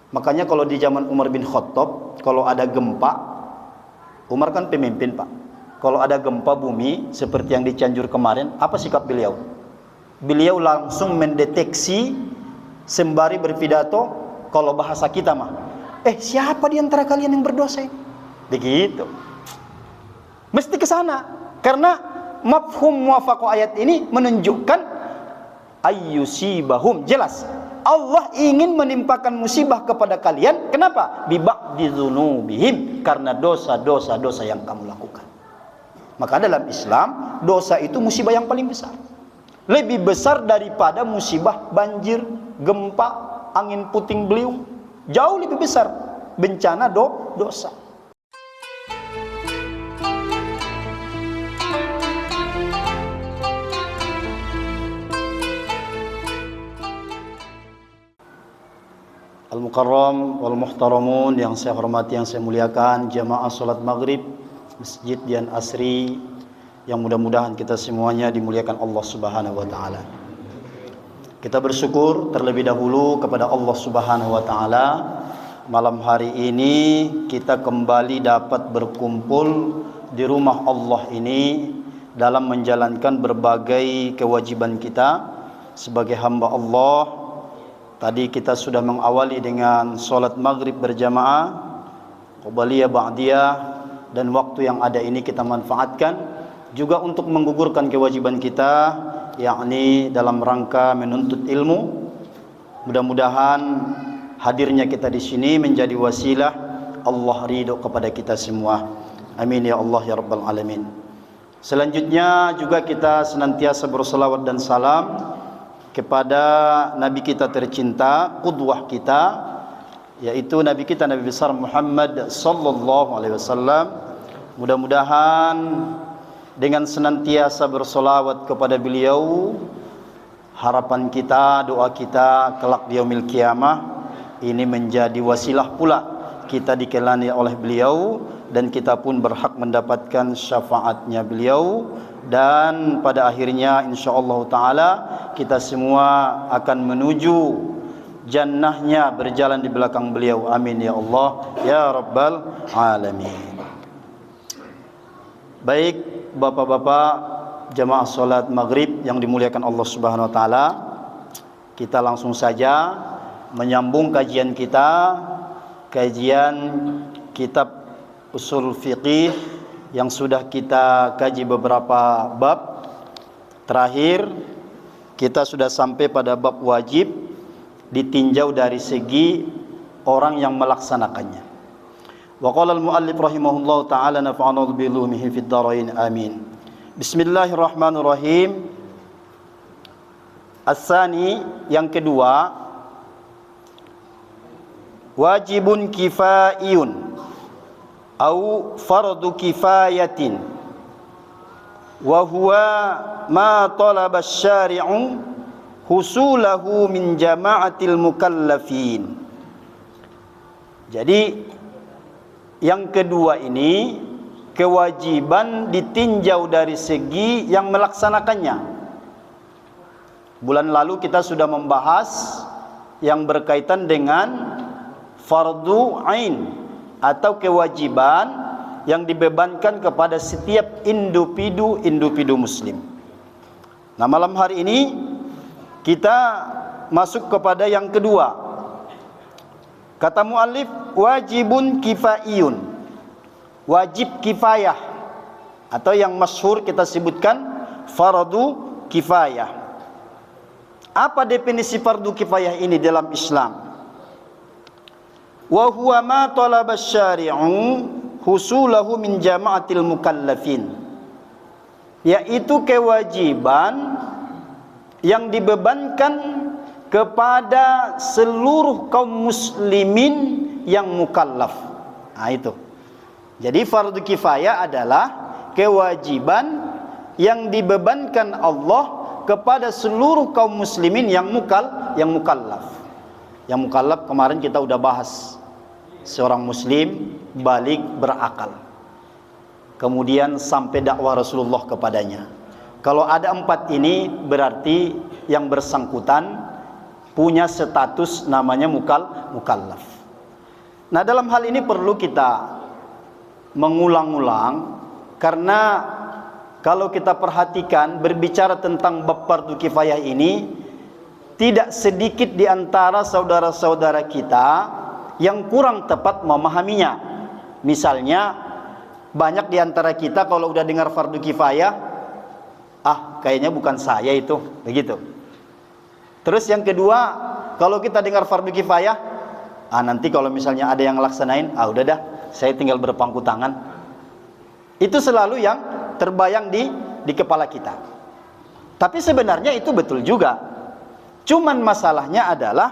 Makanya kalau di zaman Umar bin Khattab, kalau ada gempa, Umar kan pemimpin Pak, kalau ada gempa bumi seperti yang di Cianjur kemarin, apa sikap beliau? Beliau langsung mendeteksi sembari berpidato, kalau bahasa kita mah, siapa di antara kalian yang berdosa? Begitu. Mesti ke sana, karena mafhum muwafaqah ayat ini menunjukkan ayyusibahum, jelas Allah ingin menimpakan musibah kepada kalian. Kenapa? Biba'di dzunubihim, karena dosa-dosa yang kamu lakukan. Maka dalam Islam, dosa itu musibah yang paling besar. Lebih besar daripada musibah banjir, gempa, angin puting beliung. Jauh lebih besar bencana dosa. Al-Mukarram wal Muhtaramun yang saya hormati, yang saya muliakan, jamaah salat maghrib Masjid Dian Asri, yang mudah-mudahan kita semuanya dimuliakan Allah Subhanahu wa taala. Kita bersyukur terlebih dahulu kepada Allah Subhanahu wa taala, malam hari ini kita kembali dapat berkumpul di rumah Allah ini dalam menjalankan berbagai kewajiban kita sebagai hamba Allah. Tadi kita sudah mengawali dengan salat maghrib berjamaah, qabliyah, ba'diyah, dan waktu yang ada ini kita manfaatkan juga untuk menggugurkan kewajiban kita, yakni dalam rangka menuntut ilmu. Mudah-mudahan hadirnya kita di sini menjadi wasilah Allah ridho kepada kita semua. Amin ya Allah ya rabbal alamin. Selanjutnya juga kita senantiasa berselawat dan salam kepada Nabi kita tercinta, qudwah kita, yaitu Nabi kita, Nabi besar Muhammad sallallahu alaihi wasallam. Mudah-mudahan dengan senantiasa bersolawat kepada beliau, harapan kita, doa kita kelak di yaumil qiyamah ini menjadi wasilah pula kita dikelani oleh beliau, dan kita pun berhak mendapatkan syafaatnya beliau, dan pada akhirnya insyaallah taala kita semua akan menuju jannahnya berjalan di belakang beliau. Amin ya Allah ya rabbal alamin. Baik bapak-bapak jamaah salat maghrib yang dimuliakan Allah Subhanahu wa taala, kita langsung saja menyambung kajian kita, kajian kitab usul fiqih yang sudah kita kaji beberapa bab. Terakhir kita sudah sampai pada bab wajib ditinjau dari segi orang yang melaksanakannya. Wa qala al-muallif rahimahullahu taala nafa'ana bi ulumihi fid dharain amin. Bismillahirrahmanirrahim. As-sani, yang kedua, wajibun kifaiyun au fardu kifayatin wa huwa ma talaba asy-syari'u husulahu min jama'atil mukallafin. Jadi yang kedua ini kewajiban ditinjau dari segi yang melaksanakannya. Bulan lalu kita sudah membahas yang berkaitan dengan fardu ain atau kewajiban yang dibebankan kepada setiap individu muslim. Nah, malam hari ini kita masuk kepada yang kedua. Kata muallif, wajibun kifaiyun, wajib kifayah, atau yang masyhur kita sebutkan fardu kifayah. Apa definisi fardu kifayah ini dalam Islam? Wa huwa ma talaba asy-syari'u husulahu min jama'atil mukallafin, yaitu kewajiban yang dibebankan kepada seluruh kaum muslimin yang mukallaf. Nah itu. Jadi fardu kifayah adalah kewajiban yang dibebankan Allah kepada seluruh kaum muslimin yang mukallaf. Yang mukallaf kemarin kita udah bahas, seorang muslim balik berakal, kemudian sampai dakwah Rasulullah kepadanya. Kalau ada 4 ini berarti yang bersangkutan punya status namanya mukallaf. Nah, dalam hal ini perlu kita mengulang-ulang, karena kalau kita perhatikan berbicara tentang bab fardu kifayah ini, tidak sedikit di antara saudara-saudara kita yang kurang tepat memahaminya. Misalnya, banyak di antara kita kalau udah dengar fardu kifayah, kayaknya bukan saya itu, begitu. Terus yang kedua, kalau kita dengar fardu kifayah, nanti kalau misalnya ada yang laksanain, udah dah, saya tinggal berpangku tangan. Itu selalu yang terbayang di kepala kita. Tapi sebenarnya itu betul juga. Cuman masalahnya adalah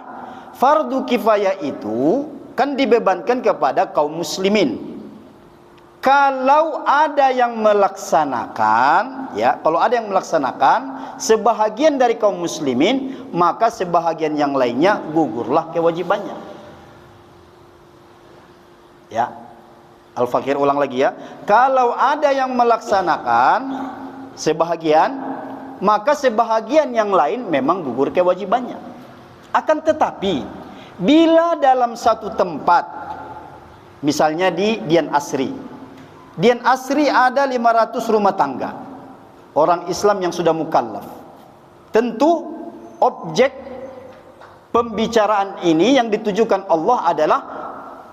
fardu kifayah itu kan dibebankan kepada kaum muslimin. Kalau ada yang melaksanakan, ya, kalau ada yang melaksanakan sebahagian dari kaum muslimin, maka sebahagian yang lainnya gugurlah kewajibannya. Ya, Al-Fakir ulang lagi ya. Kalau ada yang melaksanakan sebahagian, maka sebahagian yang lain memang gugur kewajibannya. Akan tetapi, bila dalam satu tempat, misalnya di Dian Asri, Dian Asri ada 500 rumah tangga orang Islam yang sudah mukallaf. Tentu objek pembicaraan ini yang ditujukan Allah adalah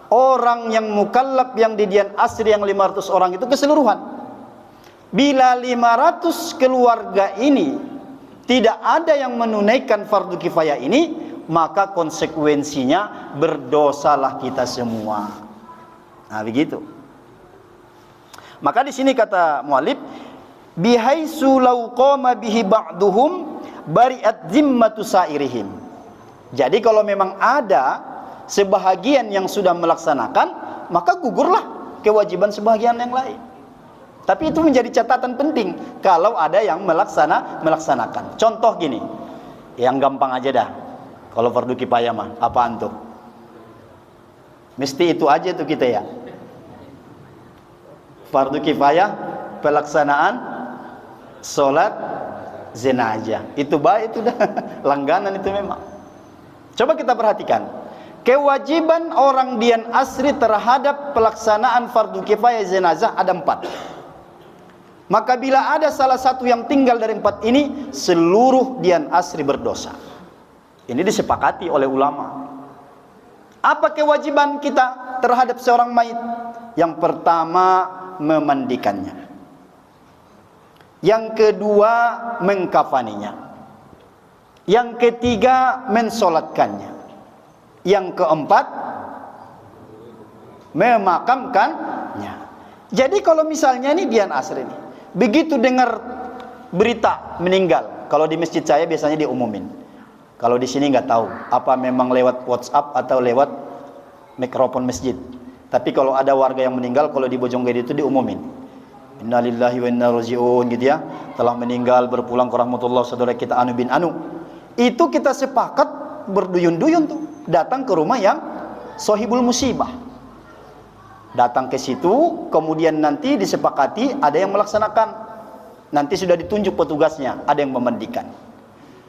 orang yang mukallaf yang di Dian Asri yang 500 orang itu keseluruhan. Bila 500 keluarga ini tidak ada yang menunaikan fardu kifayah ini, maka konsekuensinya berdosalah kita semua. Nah, begitu. Maka di sini kata muallif, bihaisu law qama bihi ba'duhum bari'at zimmatu sairihim. Jadi kalau memang ada sebahagian yang sudah melaksanakan, maka gugurlah kewajiban sebahagian yang lain. Tapi itu menjadi catatan penting kalau ada yang melaksanakan. Contoh gini, yang gampang aja dah. Kalau fardu kifayah mah, apaan tuh? Mesti itu aja tuh kita ya. Fardu kifayah pelaksanaan sholat jenazah. Itu baik, itu dah langganan itu memang. Coba kita perhatikan. Kewajiban orang Dian Asri terhadap pelaksanaan fardu kifayah jenazah ada 4. Maka bila ada salah satu yang tinggal dari 4 ini, seluruh Dian Asri berdosa. Ini disepakati oleh ulama. Apa kewajiban kita terhadap seorang mayit? Yang pertama, memandikannya. Yang kedua, mengkafaninya. Yang ketiga, mensolatkannya. Yang keempat, memakamkannya. Jadi kalau misalnya ini Dian Asri ini, begitu dengar berita meninggal, kalau di masjid saya biasanya diumumin. Kalau di sini nggak tahu, apa memang lewat WhatsApp atau lewat mikrofon masjid. Tapi kalau ada warga yang meninggal, kalau di Bojonggede itu diumumin. Innalillahi wa inna ilaihi raji'un, gitu ya. Telah meninggal, berpulang ke rahmatullah saudara kita Anu bin Anu. Itu kita sepakat berduyun-duyun tuh, datang ke rumah yang sohibul musibah. Datang ke situ, kemudian nanti disepakati ada yang melaksanakan. Nanti sudah ditunjuk petugasnya, ada yang memandikan.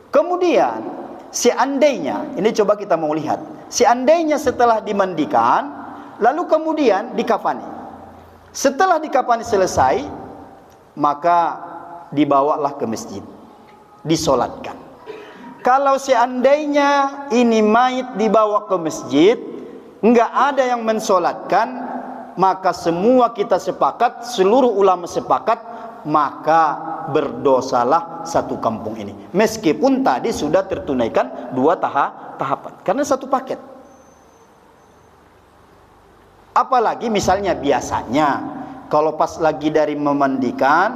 Kemudian seandainya, ini coba kita mau lihat, seandainya setelah dimandikan, lalu kemudian dikafani. Setelah dikafani selesai, maka dibawalah ke masjid, disolatkan. Kalau seandainya ini mayit dibawa ke masjid, enggak ada yang mensolatkan, maka semua kita sepakat, seluruh ulama sepakat, maka berdosalah satu kampung ini. Meskipun tadi sudah tertunaikan 2 tahapan, karena satu paket. Apalagi misalnya biasanya kalau pas lagi dari memandikan,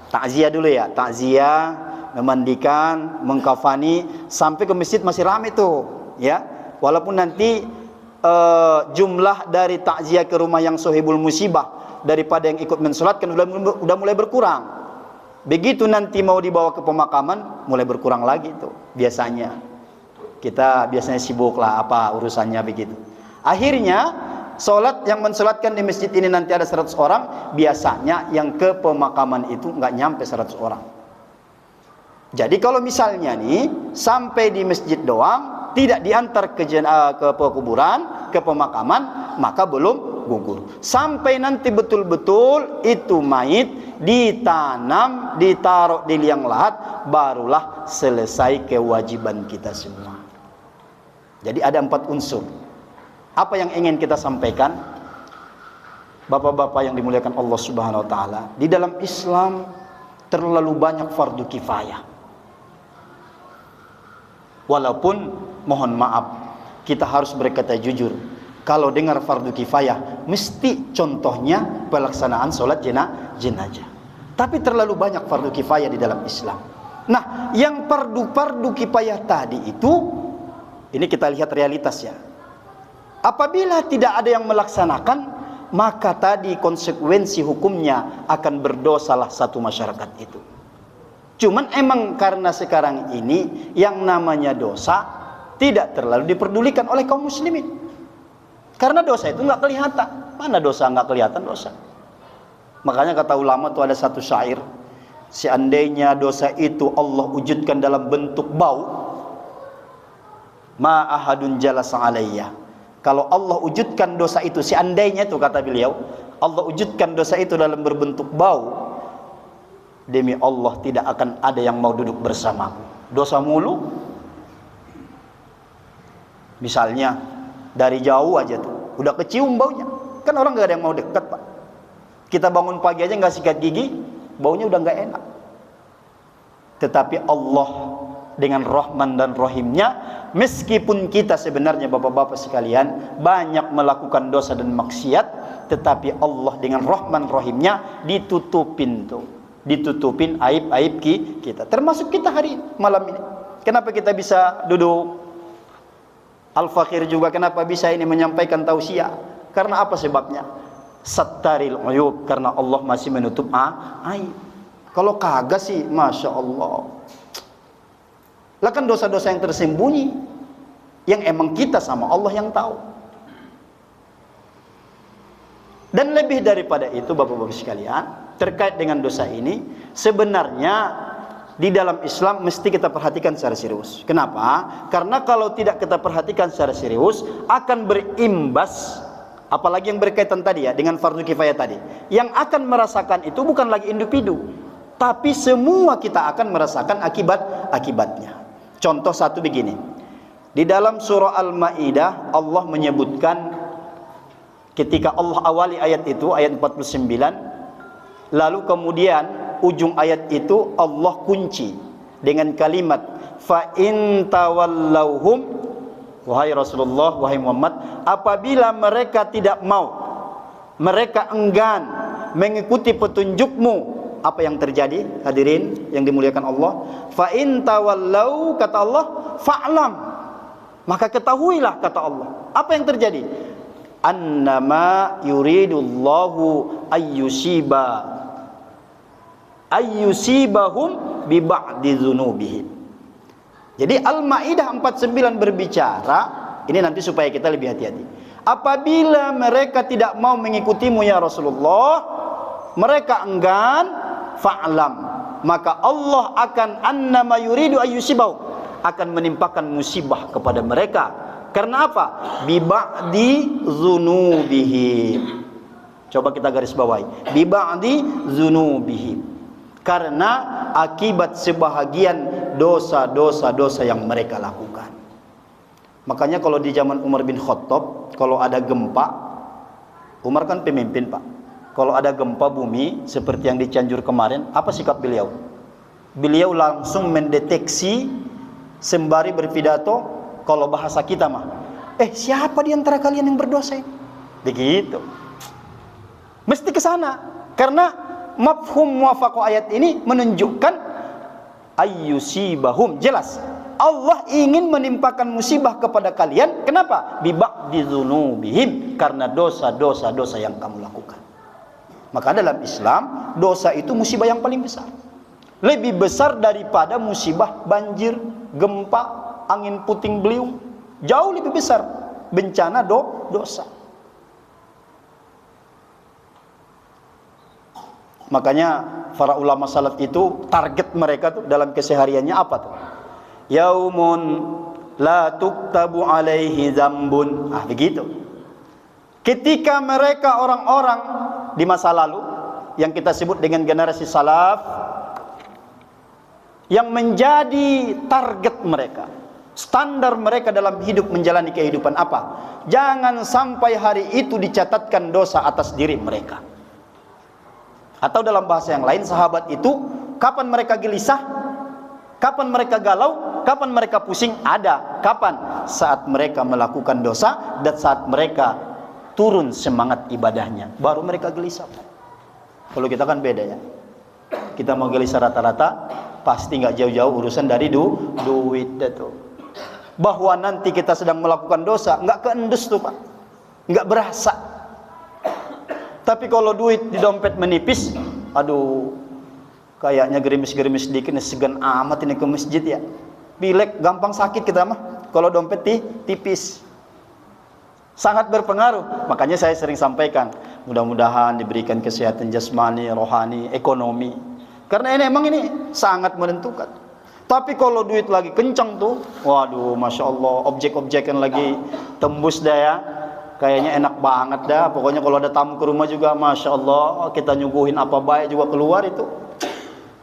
takziah dulu ya, takziah, memandikan, mengkafani, sampai ke masjid masih ramai tuh, ya. Walaupun nanti jumlah dari takziah ke rumah yang sohibul musibah daripada yang ikut mensolatkan udah mulai berkurang. Begitu nanti mau dibawa ke pemakaman, mulai berkurang lagi tuh biasanya. Kita biasanya sibuk lah apa urusannya begitu. Akhirnya solat yang mensolatkan di masjid ini nanti ada 100 orang, biasanya yang ke pemakaman itu nggak nyampe 100 orang. Jadi kalau misalnya nih sampai di masjid doang, tidak diantar ke kuburan, ke pemakaman, maka belum gugur. Sampai nanti betul-betul itu mayit ditanam, ditaruh di liang lahat, barulah selesai kewajiban kita semua. Jadi ada 4 unsur. Apa yang ingin kita sampaikan, bapak-bapak yang dimuliakan Allah Subhanahu wa taala, di dalam Islam terlalu banyak fardu kifayah. Walaupun mohon maaf, kita harus berkata jujur, kalau dengar fardu kifayah mesti contohnya pelaksanaan sholat jenazah. Tapi terlalu banyak fardu kifayah di dalam Islam. Nah, yang fardu kifayah tadi itu, ini kita lihat realitasnya. Apabila tidak ada yang melaksanakan, maka tadi konsekuensi hukumnya akan berdosalah satu masyarakat itu. Cuman emang karena sekarang ini yang namanya dosa tidak terlalu diperdulikan oleh kaum muslimin. Karena dosa itu nggak kelihatan. Mana dosa nggak kelihatan dosa? Makanya kata ulama tuh ada satu syair, seandainya dosa itu Allah wujudkan dalam bentuk bau, ma ahadun jalasa alayya. Kalau Allah wujudkan dosa itu, seandainya itu kata beliau, Allah wujudkan dosa itu dalam berbentuk bau, demi Allah tidak akan ada yang mau duduk bersamaku. Dosa mulu. Misalnya dari jauh aja tuh udah kecium baunya. Kan orang gak ada yang mau dekat, Pak. Kita bangun pagi aja gak sikat gigi, baunya udah gak enak. Tetapi Allah dengan Rahman dan Rahimnya, meskipun kita sebenarnya bapak-bapak sekalian banyak melakukan dosa dan maksiat, tetapi Allah dengan Rahman Rahimnya ditutupin tuh, ditutupin aib-aib kita, termasuk kita hari malam ini. Kenapa kita bisa duduk Al-Fakir juga, kenapa bisa ini menyampaikan tausiah? Karena apa sebabnya? Sattaril uyub, karena Allah masih menutup aib. Kalau kagak sih, Masya Allah, lah kan dosa-dosa yang tersembunyi, yang emang kita sama Allah yang tahu. Dan lebih daripada itu bapak-bapak sekalian, terkait dengan dosa ini, sebenarnya di dalam Islam mesti kita perhatikan secara serius. Kenapa? Karena kalau tidak kita perhatikan secara serius, akan berimbas, apalagi yang berkaitan tadi ya dengan fardu kifayah tadi. Yang akan merasakan itu bukan lagi individu, tapi semua kita akan merasakan akibatnya. Contoh satu begini. Di dalam surah Al-Maidah Allah menyebutkan, ketika Allah awali ayat itu, ayat 49, lalu kemudian ujung ayat itu Allah kunci dengan kalimat fa in tawallauhum, wahai Rasulullah, wahai Muhammad, apabila mereka tidak mau, mereka enggan mengikuti petunjukmu, apa yang terjadi hadirin yang dimuliakan Allah? Fa in tawallau, kata Allah, fa'lam, maka ketahuilah, kata Allah, apa yang terjadi? Annama yuridullahu ayyusibahum bi ba'di dzunubihim. Jadi Al-Maidah 49 berbicara ini nanti supaya kita lebih hati-hati. Apabila mereka tidak mau mengikutimu ya Rasulullah, mereka enggan, fa'lam, maka Allah akan annama yuridu ayyusibahum, akan menimpakan musibah kepada mereka. Karena apa? Bi ba'di dzunubihim. Coba kita garis bawahi. Bi ba'di dzunubihim. Karena akibat sebahagian dosa-dosa yang mereka lakukan. Makanya kalau di zaman Umar bin Khattab, kalau ada gempa, Umar kan pemimpin, Pak. Kalau ada gempa bumi seperti yang di Cianjur kemarin, apa sikap beliau? Beliau langsung mendeteksi sembari berpidato, kalau bahasa kita mah, siapa di antara kalian yang berdosa? Begitu. Mesti ke sana. Karena mafhum muwafaqah ayat ini menunjukkan ayyusibahum, jelas Allah ingin menimpakan musibah kepada kalian. Kenapa? Bi ba'di dzunubihim, karena dosa-dosa yang kamu lakukan. Maka dalam Islam dosa itu musibah yang paling besar, lebih besar daripada musibah banjir, gempa, angin puting beliung. Jauh lebih besar bencana dosa. Makanya para ulama salaf itu target mereka tuh dalam kesehariannya apa tuh? Yaumun la tuktabu alaihi dzambun. Begitu. ketika mereka orang-orang di masa lalu yang kita sebut dengan generasi salaf, yang menjadi target mereka, standar mereka dalam hidup menjalani kehidupan apa? Jangan sampai hari itu dicatatkan dosa atas diri mereka. Atau dalam bahasa yang lain, sahabat itu kapan mereka gelisah, kapan mereka galau, kapan mereka pusing? Ada. Kapan? Saat mereka melakukan dosa dan saat mereka turun semangat ibadahnya, baru mereka gelisah. Kalau kita kan beda ya. Kita mau gelisah rata-rata pasti nggak jauh-jauh urusan dari duit itu. Bahwa nanti kita sedang melakukan dosa nggak keendes tuh Pak, nggak berasa. Tapi kalau duit di dompet menipis, aduh, kayaknya gerimis-gerimis sedikit, segan amat ini ke masjid ya. Pilek gampang sakit kita mah kalau dompet tipis. Sangat berpengaruh. Makanya saya sering sampaikan, mudah-mudahan diberikan kesehatan jasmani, rohani, ekonomi. Karena ini sangat menentukan. Tapi kalau duit lagi kencang tuh, waduh, masya Allah, objek-objek yang lagi tembus dah ya. Kayaknya enak banget dah. Pokoknya kalau ada tamu ke rumah juga, masya Allah, kita nyuguhin apa baik juga keluar itu.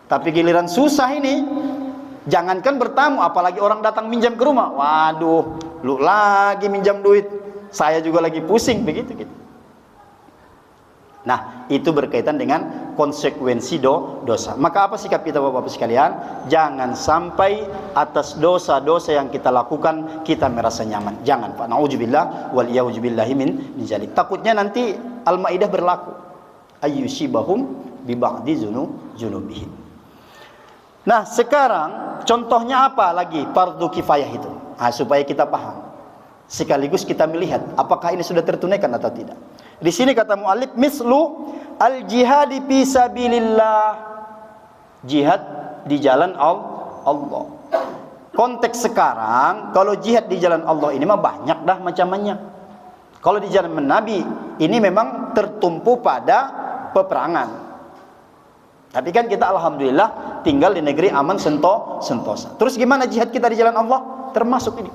Tapi giliran susah ini, jangankan bertamu, apalagi orang datang minjam ke rumah. Waduh, lu lagi minjam duit, saya juga lagi pusing, begitu gitu. Nah, itu berkaitan dengan konsekuensi dosa. Maka apa sikap kita Bapak-Bapak sekalian? Jangan sampai atas dosa-dosa yang kita lakukan kita merasa nyaman. Jangan Pak. Na'udzubillah wal ya'udzubillahi min zalik. Takutnya nanti Al-Maidah berlaku. Ayyusibahum bi ba'di dzunubihim. Nah, sekarang contohnya apa lagi fardu kifayah itu? Nah, supaya kita paham. Sekaligus kita melihat apakah ini sudah tertunaikan atau tidak. Di sini kata mu'allif, mislu al-jihadi fi sabilillah, jihad di jalan Allah. Konteks sekarang, kalau jihad di jalan Allah ini mah banyak dah macamnya. Kalau di jalan Nabi ini memang tertumpu pada peperangan. Tapi kan kita alhamdulillah tinggal di negeri aman sentosa. Terus gimana jihad kita di jalan Allah? Termasuk ini,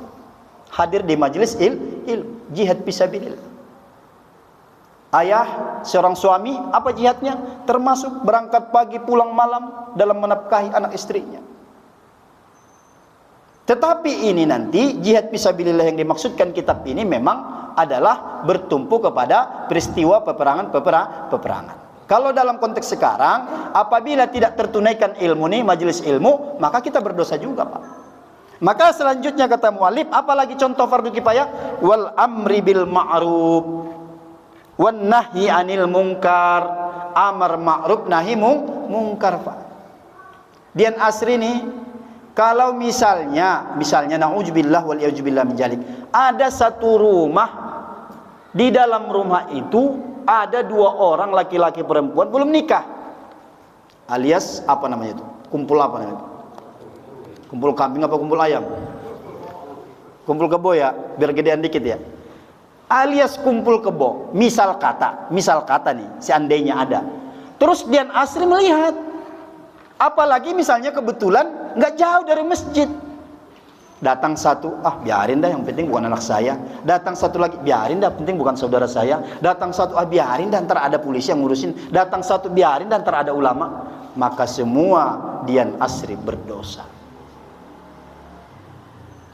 hadir di majelis ilmu, jihad fisabilillah. Ayah, seorang suami, apa jihadnya? Termasuk berangkat pagi pulang malam dalam menafkahi anak istrinya. Tetapi ini nanti jihad fisabilillah yang dimaksudkan kitab ini memang adalah bertumpu kepada peristiwa peperangan. Kalau dalam konteks sekarang, apabila tidak tertunaikan ilmu nih, majelis ilmu, maka kita berdosa juga Pak. Maka selanjutnya kata mu'alif, apalagi contoh fardu kifayah? Wal amri bil ma'ruf wan nahyi anil munkar. Amar ma'ruf nahi munkar Pak. Dian asri nih, kalau misalnya na'udzubillah wal ya'udzubillah min dzalik, ada satu rumah, di dalam rumah itu ada dua orang laki-laki perempuan belum nikah, alias apa namanya itu? Kumpul apa namanya itu? Kumpul kambing apa kumpul ayam? Kumpul kebo ya, biar gedean dikit ya. Alias kumpul kebo. Misal kata nih, seandainya ada. Terus Dian Asri melihat, apalagi misalnya kebetulan nggak jauh dari masjid. Datang satu, biarin dah, yang penting bukan anak saya. Datang satu lagi, biarin dah, penting bukan saudara saya. Datang satu, biarin dah, ntar ada polisi yang ngurusin. Datang satu, biarin dah, ntar ada ulama. Maka semua Dian Asri berdosa.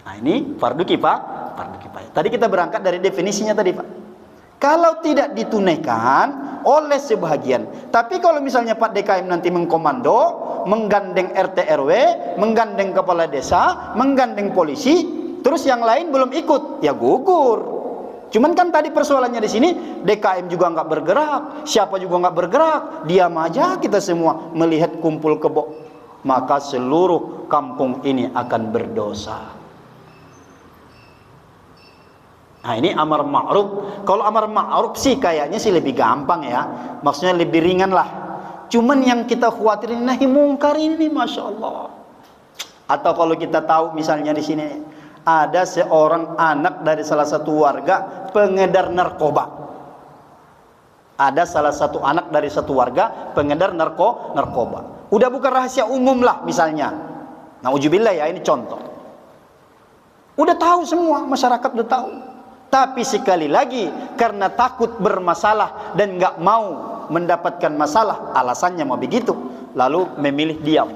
Nah ini fardu kifayah. Tadi kita berangkat dari definisinya tadi Pak. Kalau tidak ditunaikan oleh sebahagian, tapi kalau misalnya Pak DKM nanti mengkomando, menggandeng RT RW, menggandeng kepala desa, menggandeng polisi, terus yang lain belum ikut, ya gugur. Cuman kan tadi persoalannya di sini, DKM juga nggak bergerak, siapa juga nggak bergerak, diam aja kita semua melihat kumpul kebo, maka seluruh kampung ini akan berdosa. Nah ini amar ma'ruf. Kalau amar ma'ruf sih kayaknya sih lebih gampang ya, maksudnya lebih ringan lah. Cuman yang kita khawatirin nahi mungkar ini, masya Allah. Atau kalau kita tahu misalnya di sini ada seorang anak dari salah satu warga pengedar narkoba. Ada salah satu anak dari satu warga pengedar narkoba. Udah bukan rahasia umum lah misalnya. Na'udzubillah ya, ini contoh. Udah tahu semua, masyarakat udah tahu. Tapi sekali lagi, karena takut bermasalah dan nggak mau mendapatkan masalah, alasannya mau begitu, lalu memilih diam,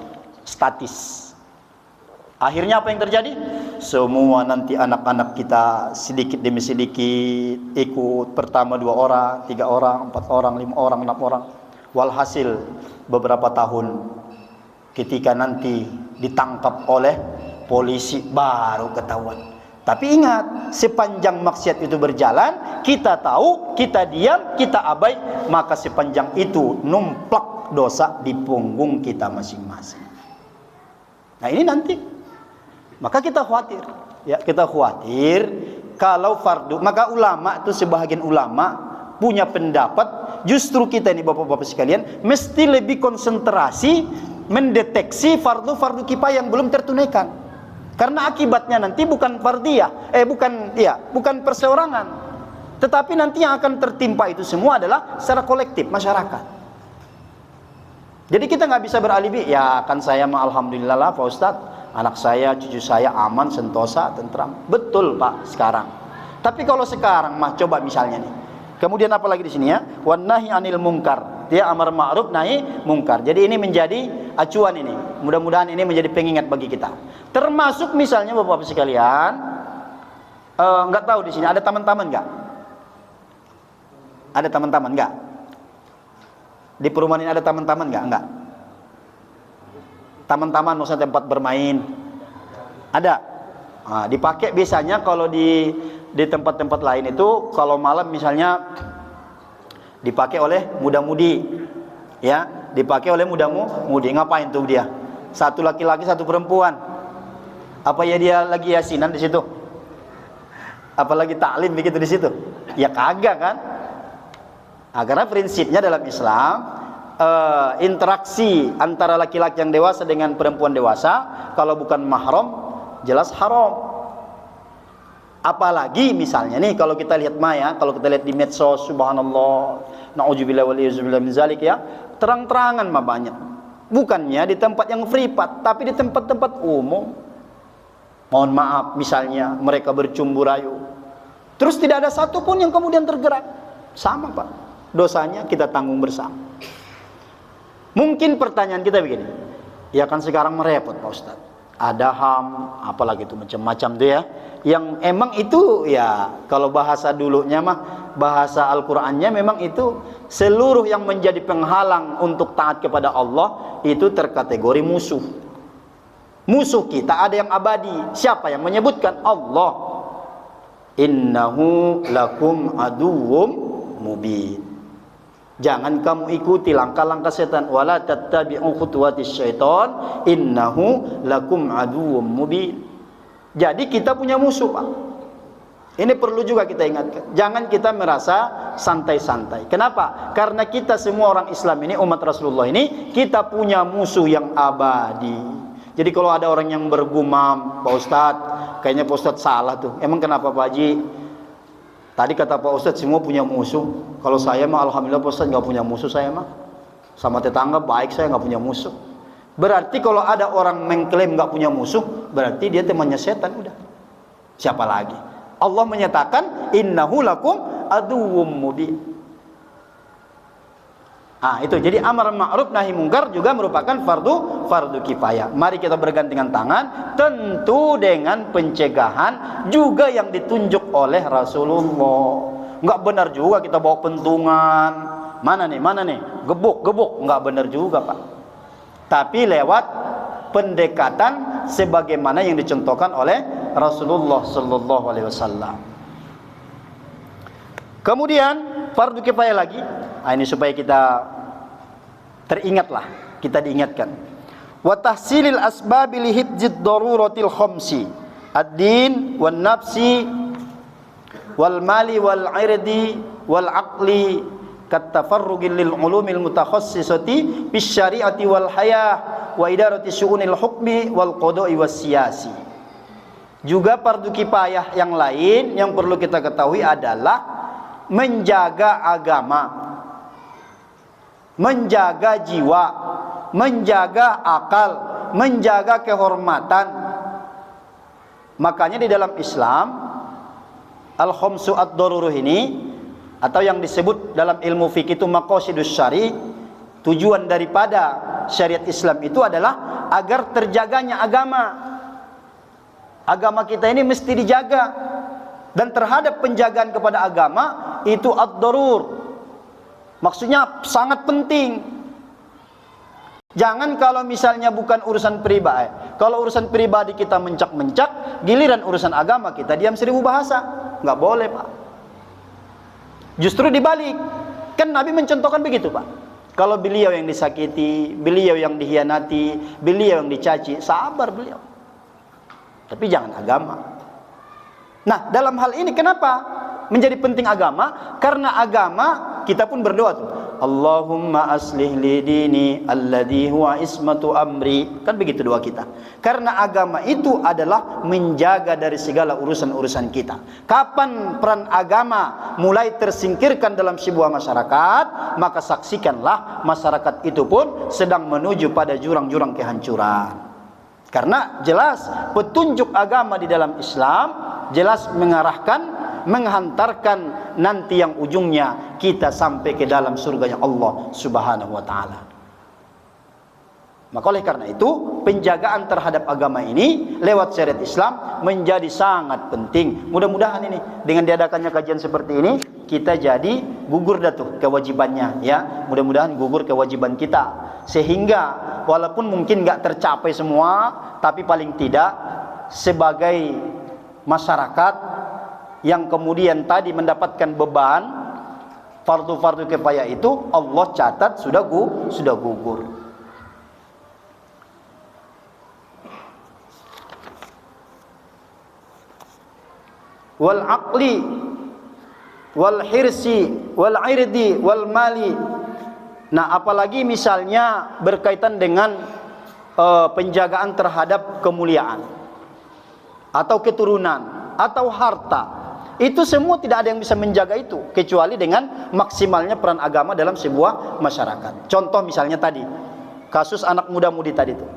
statis. Akhirnya apa yang terjadi? Semua nanti anak-anak kita sedikit demi sedikit ikut, pertama 2 orang, 3 orang, 4 orang, 5 orang, 6 orang. Walhasil beberapa tahun ketika nanti ditangkap oleh polisi baru ketahuan. Tapi ingat, sepanjang maksiat itu berjalan, kita tahu, kita diam, kita abai, maka sepanjang itu numplak dosa di punggung kita masing-masing. Nah ini nanti, maka kita khawatir, ya kita khawatir kalau fardu. Maka ulama itu, sebahagian ulama punya pendapat, justru kita ini bapak-bapak sekalian mesti lebih konsentrasi mendeteksi fardu-fardu kifayah yang belum tertunaikan. Karena akibatnya nanti bukan fardiyah, bukan perseorangan, tetapi nanti yang akan tertimpa itu semua adalah secara kolektif masyarakat. Jadi kita nggak bisa beralibi, ya kan saya mah alhamdulillah lah Pak Ustadz, anak saya, cucu saya aman, sentosa, tentram. Betul Pak sekarang. Tapi kalau sekarang mah coba misalnya nih. Kemudian apa lagi di sini ya? Wan nahi anil munkar. Dia amar ma'ruf nahi munkar. Jadi ini menjadi acuan ini. Mudah-mudahan ini menjadi pengingat bagi kita. Termasuk misalnya Bapak-bapak sekalian, nggak tahu di sini ada taman-taman nggak? Ada taman-taman nggak? Di perumahan ini ada taman-taman nggak? Nggak. Taman-taman maksudnya tempat bermain. Ada. Nah, dipakai biasanya kalau di tempat-tempat lain itu kalau malam misalnya dipakai oleh muda-mudi, ya, dipakai oleh muda-mudi. Ngapain tuh dia? Satu laki-laki, satu perempuan. Apa ya dia lagi yasinan di situ? Apalagi taklim begitu di situ? Ya kagak kan? Nah, karena prinsipnya dalam Islam interaksi antara laki-laki yang dewasa dengan perempuan dewasa kalau bukan mahram jelas haram. Apalagi misalnya nih kalau kita lihat kalau kita lihat di medsos, subhanallah, na'udzubillah wal iyadzubillah min zalik ya, terang-terangan mah banyak. Bukannya di tempat yang privat, tapi di tempat-tempat umum. Mohon maaf, misalnya mereka bercumbu rayu, terus tidak ada satupun yang kemudian tergerak. Sama Pak, dosanya kita tanggung bersama. Mungkin pertanyaan kita begini, ya kan sekarang merepot Pak Ustadz, ada HAM, apalagi itu macam-macam tuh ya, yang emang itu ya kalau bahasa dulunya mah bahasa Al-Qur'annya memang itu seluruh yang menjadi penghalang untuk taat kepada Allah itu terkategori musuh. Musuh kita ada yang abadi. Siapa yang menyebutkan? Allah. Innahu lakum aduwwum mubin. Jangan kamu ikuti langkah-langkah setan. Wala tattabi'u khutuwatis syaitan. Innahu lakum aduwwum mubin. Jadi kita punya musuh Pak. Ini perlu juga kita ingatkan. Jangan kita merasa santai-santai. Kenapa? Karena kita semua orang Islam ini, umat Rasulullah ini, kita punya musuh yang abadi. Jadi kalau ada orang yang bergumam, Pak Ustadz, kayaknya Pak Ustadz salah tuh. Emang kenapa Pak Haji? Tadi kata Pak Ustadz semua punya musuh. Kalau saya mah alhamdulillah Pak Ustadz nggak punya musuh saya mah. Sama tetangga baik, saya nggak punya musuh. Berarti kalau ada orang mengklaim nggak punya musuh, berarti dia temannya setan udah. Siapa lagi? Allah menyatakan innahu lakum aduwwum mubin. Itu jadi amar ma'ruf nahi mungkar juga merupakan fardu kifayah. Mari kita bergandengan tangan, tentu dengan pencegahan juga yang ditunjuk oleh Rasulullah. Enggak benar juga kita bawa pentungan. Mana nih? Gebuk. Enggak benar juga, Pak. Tapi lewat pendekatan sebagaimana yang dicontohkan oleh Rasulullah sallallahu alaihi wasallam. Kemudian fardu kifayah lagi. Ini supaya kita teringatlah, kita diingatkan. Wa tahsilil asbabi li hifdzid daruratil khamsi ad-din wan nafsi wal mali wal irdi wal aqli kat tafarrugil lil ulumil mutakhassisati bis syari'ati wal hayah wa idarati syu'unil hukmi wal qada'i was siyasi. Juga fardu kifayah yang lain yang perlu kita ketahui adalah menjaga agama, menjaga jiwa, menjaga akal, menjaga kehormatan. Makanya di dalam Islam al-khamsu ad-daruruh ini, atau yang disebut dalam ilmu fikih itu maqasidus syari', tujuan daripada syariat Islam itu adalah agar terjaganya agama. Agama kita ini mesti dijaga, dan terhadap penjagaan kepada agama itu ad-darur, maksudnya sangat penting. Jangan kalau misalnya bukan urusan pribadi, kalau urusan pribadi kita mencak-mencak, giliran urusan agama kita diam 1000 bahasa. Nggak boleh, Pak. Justru dibalik, kan Nabi mencontohkan begitu, Pak. Kalau beliau yang disakiti, beliau yang dihianati, beliau yang dicaci, sabar beliau. Tapi jangan agama. Nah, dalam hal ini kenapa menjadi penting agama? Karena agama, kita pun berdoa tuh, Allahumma aslih li dini alladhi huwa ismatu amri. Kan begitu doa kita. Karena agama itu adalah menjaga dari segala urusan-urusan kita. Kapan peran agama mulai tersingkirkan dalam sebuah masyarakat, maka saksikanlah masyarakat itu pun sedang menuju pada jurang-jurang kehancuran. Karena jelas petunjuk agama di dalam Islam jelas mengarahkan, menghantarkan nanti yang ujungnya kita sampai ke dalam surganya Allah Subhanahu wa taala. Maka oleh karena itu, penjagaan terhadap agama ini lewat syariat Islam menjadi sangat penting. Mudah-mudahan ini dengan diadakannya kajian seperti ini, kita jadi gugur dah tuh kewajibannya, ya. Mudah-mudahan gugur kewajiban kita, sehingga walaupun mungkin nggak tercapai semua, tapi paling tidak sebagai masyarakat yang kemudian tadi mendapatkan beban fardu-fardu kifayah itu, Allah catat sudah gugur. Wal aqli wal hirsi wal irdi wal mali. Nah, apalagi misalnya berkaitan dengan penjagaan terhadap kemuliaan atau keturunan atau harta, itu semua tidak ada yang bisa menjaga itu kecuali dengan maksimalnya peran agama dalam sebuah masyarakat. Contoh misalnya tadi kasus anak muda-mudi tadi itu,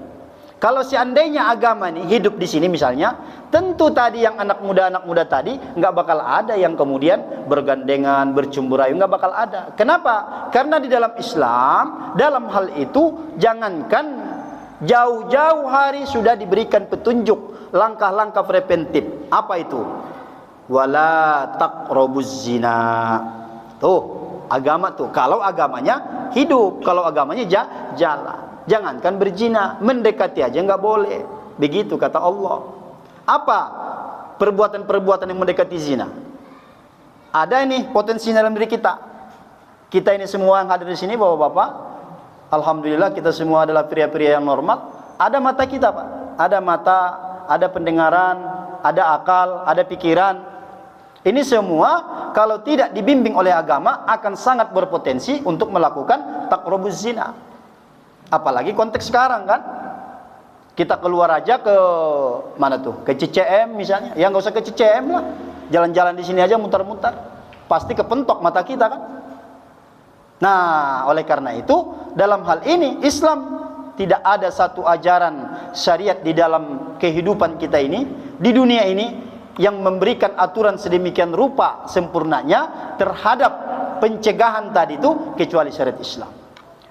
kalau seandainya agama ini hidup di sini misalnya, tentu tadi yang anak muda tadi nggak bakal ada yang kemudian bergandengan, bercumbu rayu, nggak bakal ada. Kenapa? Karena di dalam Islam, dalam hal itu jangankan jauh-jauh hari sudah diberikan petunjuk, langkah-langkah preventif. Apa itu? Wala taqrabuz zina. Tuh, agama tuh. Kalau agamanya hidup, kalau agamanya jalan. Jangankan berzina, mendekati aja nggak boleh. Begitu kata Allah. Apa perbuatan-perbuatan yang mendekati zina? Ada ini potensi dalam diri kita. Kita ini semua yang hadir di sini, bapak-bapak, alhamdulillah kita semua adalah pria-pria yang normal. Ada mata kita, Pak. Ada mata, ada pendengaran, ada akal, ada pikiran. Ini semua kalau tidak dibimbing oleh agama akan sangat berpotensi untuk melakukan taqrabuz zina. Apalagi konteks sekarang kan, kita keluar aja ke mana tuh, ke CCM misalnya, ya nggak usah ke CCM lah, jalan-jalan di sini aja muter-muter, pasti kepentok mata kita kan. Nah, oleh karena itu dalam hal ini Islam tidak ada satu ajaran syariat di dalam kehidupan kita ini, di dunia ini, yang memberikan aturan sedemikian rupa sempurnanya terhadap pencegahan tadi itu kecuali syariat Islam.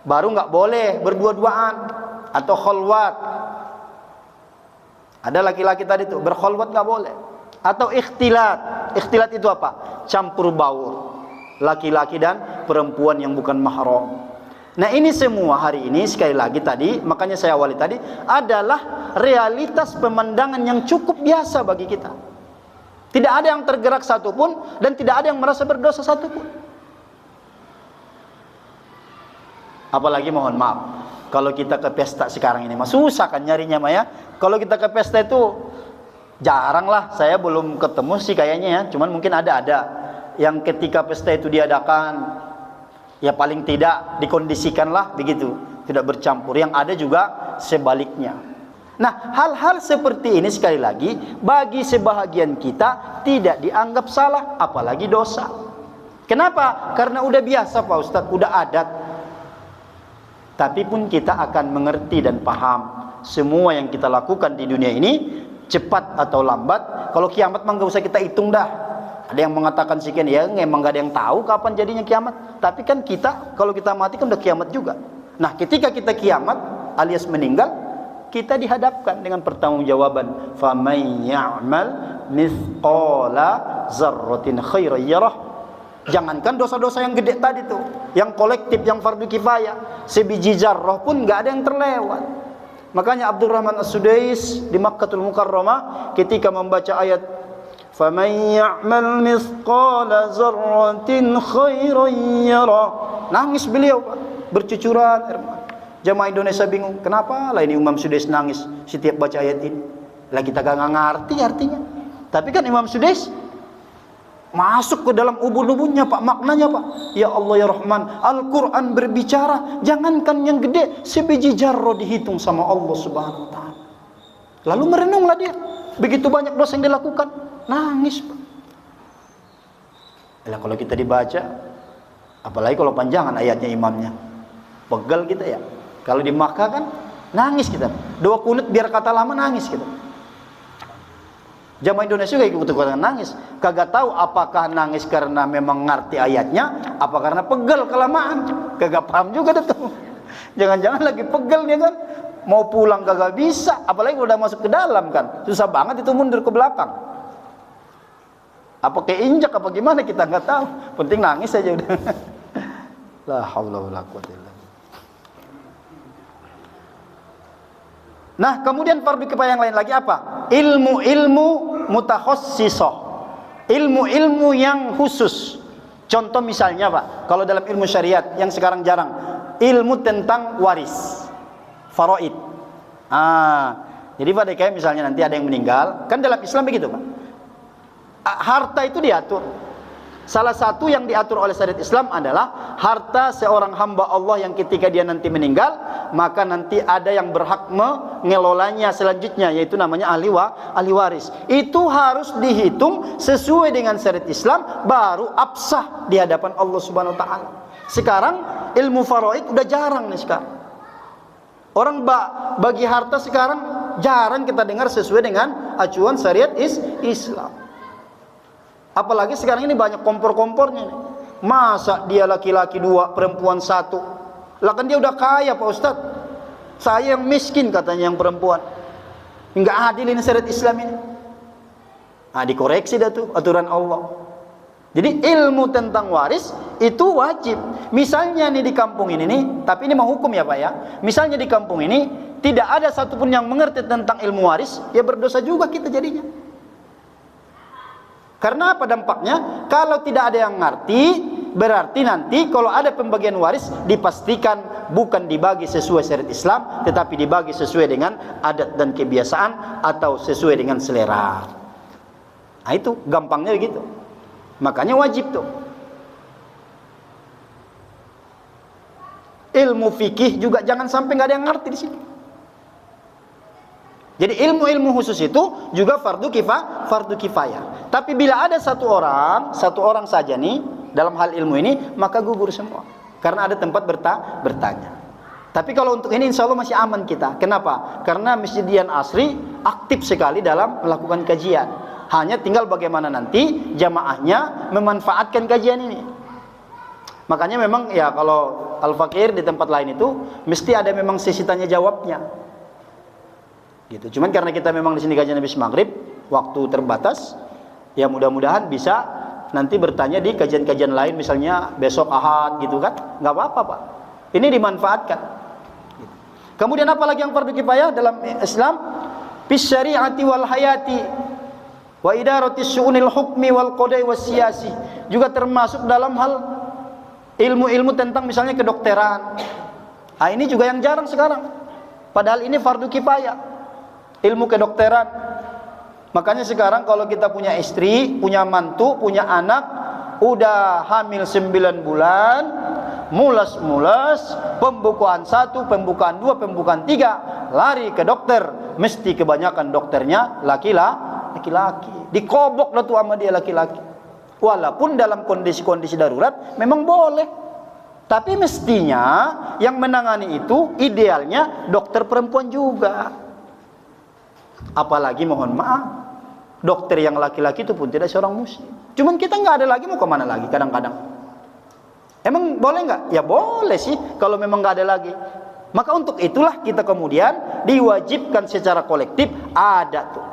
Baru nggak boleh berdua-duaan atau kholwat. Ada laki-laki tadi tuh berkholwat nggak boleh. Atau ikhtilat. Ikhtilat itu apa? Campur baur laki-laki dan perempuan yang bukan mahram. Nah, ini semua hari ini sekali lagi tadi, makanya saya awali tadi, adalah realitas pemandangan yang cukup biasa bagi kita. Tidak ada yang tergerak satupun dan tidak ada yang merasa berdosa satupun. Apalagi mohon maaf, kalau kita ke pesta sekarang ini, susah kan nyarinya Mah ya. Kalau kita ke pesta itu jarang lah, saya belum ketemu sih kayaknya ya. Cuman mungkin ada yang ketika pesta itu diadakan, ya paling tidak dikondisikan lah begitu, tidak bercampur. Yang ada juga sebaliknya. Nah, hal-hal seperti ini sekali lagi bagi sebahagian kita tidak dianggap salah, apalagi dosa. Kenapa? Karena udah biasa Pak Ustadz, udah adat. Tapi pun kita akan mengerti dan paham semua yang kita lakukan di dunia ini, cepat atau lambat, kalau kiamat mah nggak usah kita hitung dah. Ada yang mengatakan sekian, ya memang gak ada yang tahu kapan jadinya kiamat. Tapi kan kita, kalau kita mati kan udah kiamat juga. Nah, ketika kita kiamat alias meninggal, kita dihadapkan dengan pertanggungjawaban. Faman ya'mal mithqala dzarratin khairan yarah. Jangankan dosa-dosa yang gede tadi tuh, yang kolektif, yang fardu kifayah, sebiji zarrah pun gak ada yang terlewat. Makanya Abdurrahman As-Sudais di Makkahul Mukarramah ketika membaca ayat faman ya'mal mithqala dzarratin khairan yarah, nangis beliau, Pak, bercucuran air mata. Jamaah Indonesia bingung, kenapa lah ini Imam Sudais nangis setiap baca ayat ini? Lah kita gak ngerti artinya. Tapi kan Imam Sudais masuk ke dalam ubun-ubunnya, Pak, maknanya, Pak. Ya Allah ya Rahman, Al-Quran berbicara, jangankan yang gede, sebiji jarro dihitung sama Allah Subhanahu wa ta'ala. Lalu merenunglah dia, begitu banyak dosa yang dilakukan, nangis, Pak. Lah kalau kita dibaca, apalagi kalau panjangan ayatnya imamnya, pegal kita ya. Kalau di Makkah kan nangis kita, doa kunut biar kata lama nangis kita. Jamaah Indonesia juga ikut-ikutan nangis. Kagak tahu apakah nangis karena memang ngerti ayatnya, apa karena pegel kelamaan. Kagak paham juga tuh. Jangan-jangan lagi pegel dia kan. Mau pulang kagak bisa, apalagi udah masuk ke dalam kan. Susah banget itu mundur ke belakang. Apa keinjak apa gimana kita nggak tahu. Penting nangis aja udah. La haula wala quwwata illa billah. Nah, kemudian fardu kifayah yang lain lagi apa? Ilmu-ilmu mutakhassisah. Ilmu-ilmu yang khusus. Contoh misalnya, Pak, kalau dalam ilmu syariat yang sekarang jarang, ilmu tentang waris, faraid. Jadi Pak, kayak misalnya nanti ada yang meninggal, kan dalam Islam begitu, Pak. Harta itu diatur. Salah satu yang diatur oleh syariat Islam adalah harta seorang hamba Allah yang ketika dia nanti meninggal, maka nanti ada yang berhak mengelolanya selanjutnya, yaitu namanya ahli waris. Itu harus dihitung sesuai dengan syariat Islam, baru absah di hadapan Allah Subhanahu wa taala. Sekarang ilmu faraid udah jarang nih sekarang. Orang bagi harta sekarang jarang kita dengar sesuai dengan acuan syariat Islam. Apalagi sekarang ini banyak kompor-kompornya nih. Masa dia laki-laki 2, perempuan 1? Lah kan dia udah kaya, Pak Ustaz. Saya yang miskin katanya yang perempuan. Enggak adil ini syariat Islam ini. Dikoreksi dah tuh aturan Allah. Jadi ilmu tentang waris itu wajib. Misalnya nih di kampung ini nih, tapi ini mau hukum ya Pak ya. Misalnya di kampung ini tidak ada satupun yang mengerti tentang ilmu waris, ya berdosa juga kita jadinya. Karena apa dampaknya? Kalau tidak ada yang ngerti, berarti nanti kalau ada pembagian waris dipastikan bukan dibagi sesuai syariat Islam, tetapi dibagi sesuai dengan adat dan kebiasaan atau sesuai dengan selera. Nah itu gampangnya begitu. Makanya wajib tuh. Ilmu fikih juga jangan sampai nggak ada yang ngerti di sini. Jadi ilmu-ilmu khusus itu juga fardu kifayah. Tapi bila ada satu orang saja nih dalam hal ilmu ini, maka gugur semua. Karena ada tempat bertanya. Tapi kalau untuk ini insya Allah masih aman kita. Kenapa? Karena Masjid Dian Asri aktif sekali dalam melakukan kajian. Hanya tinggal bagaimana nanti jamaahnya memanfaatkan kajian ini. Makanya memang ya kalau Al-Fakir di tempat lain itu mesti ada memang sesi tanya jawabnya. Gitu. Cuman karena kita memang di sini kajian habis maghrib, waktu terbatas, ya mudah-mudahan bisa nanti bertanya di kajian-kajian lain, misalnya besok Ahad gitu kan, nggak apa-apa Pak. Ini dimanfaatkan. Gitu. Kemudian apa lagi yang fardu kifayah dalam Islam? Fis syari'ati wal hayati wa idarati syu'unil hukmi wal qada'i was siyasi. Juga termasuk dalam hal ilmu-ilmu tentang misalnya kedokteran. Ini juga yang jarang sekarang. Padahal ini fardu kifayah. Ilmu kedokteran. Makanya sekarang kalau kita punya istri, punya mantu, punya anak, udah hamil 9 bulan, mulas-mulas, pembukaan 1, pembukaan 2, pembukaan 3, lari ke dokter. Mesti kebanyakan dokternya laki-laki. Dikobok dah tuh sama dia laki-laki. Walaupun dalam kondisi-kondisi darurat memang boleh. Tapi mestinya yang menangani itu idealnya dokter perempuan juga. Apalagi mohon maaf, Dokter yang laki-laki itu pun tidak seorang muslim. Cuman kita nggak ada lagi, mau kemana lagi kadang-kadang. Emang boleh nggak? Ya boleh sih kalau memang nggak ada lagi. Maka untuk itulah kita kemudian diwajibkan secara kolektif ada tuh.